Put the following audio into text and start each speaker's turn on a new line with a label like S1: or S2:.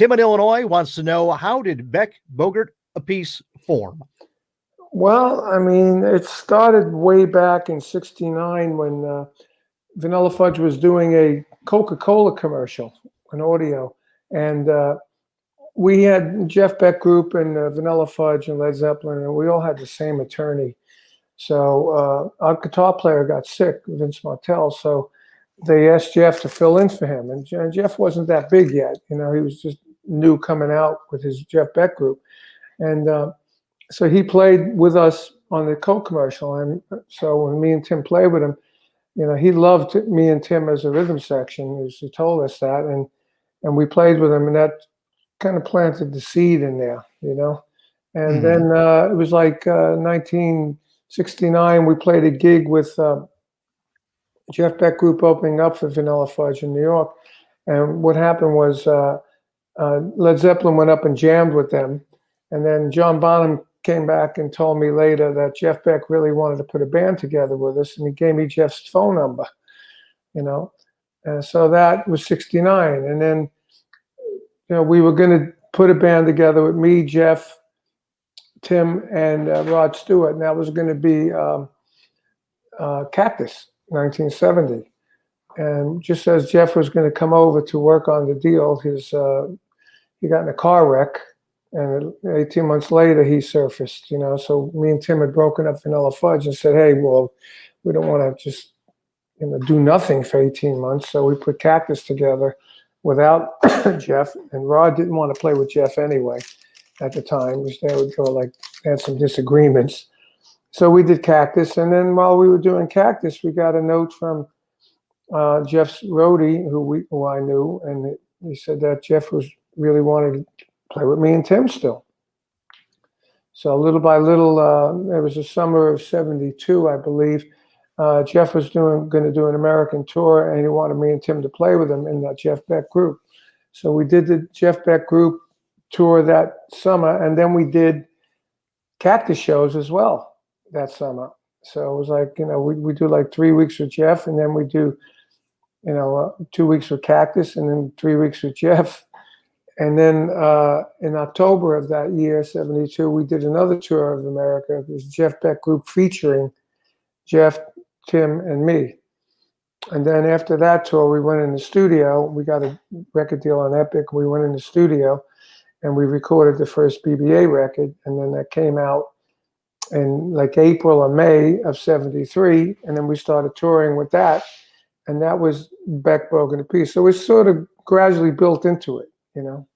S1: Tim in Illinois wants to know, how did Beck Bogert Appice form?
S2: Well, I mean, it started way back in '69 when Vanilla Fudge was doing a Coca-Cola commercial, an audio. And we had Jeff Beck Group and Vanilla Fudge and Led Zeppelin, and we all had the same attorney. So our guitar player got sick, Vince Martell, so they asked Jeff to fill in for him. And Jeff wasn't that big yet. You know, he was just new coming out with his Jeff Beck Group. And so he played with us on the Coke commercial. And so when me and Tim played with him, you know, he loved me and Tim as a rhythm section. He told us that. And we played with him, and that kind of planted the seed in there, you know. And then it was like 1969, we played a gig with Jeff Beck Group opening up for Vanilla Fudge in New York. And what happened was Led Zeppelin went up and jammed with them. And then John Bonham came back and told me later that Jeff Beck really wanted to put a band together with us, and he gave me Jeff's phone number, you know. And so that was '69. And then, you know, we were going to put a band together with me, Jeff, Tim, and Rod Stewart, and that was going to be Cactus, 1970. And just as Jeff was going to come over to work on the deal, he got in a car wreck, and 18 months later he surfaced, you know. So me and Tim had broken up Vanilla Fudge and said, hey, well, we don't want to just, you know, do nothing for 18 months. So we put Cactus together without Jeff, and Rod didn't want to play with Jeff anyway at the time, which they would go like, had some disagreements. So we did Cactus, and then while we were doing Cactus, we got a note from Jeff's roadie, who I knew, and he said that Jeff really wanted to play with me and Tim still. So little by little, it was the summer of '72, I believe. Jeff was going to do an American tour, and he wanted me and Tim to play with him in that Jeff Beck Group. So we did the Jeff Beck Group tour that summer, and then we did Cactus shows as well that summer. So it was like, you know, we do like 3 weeks with Jeff, and then we do, you know, 2 weeks with Cactus, and then 3 weeks with Jeff. And then in October of that year, '72, we did another tour of America. It was Jeff Beck Group featuring Jeff, Tim, and me. And then after that tour, we went in the studio. We got a record deal on Epic. We went in the studio, and we recorded the first BBA record. And then that came out in like April or May of '73. And then we started touring with that. And that was Beck Bogert Appice. So we sort of gradually built into it, you know.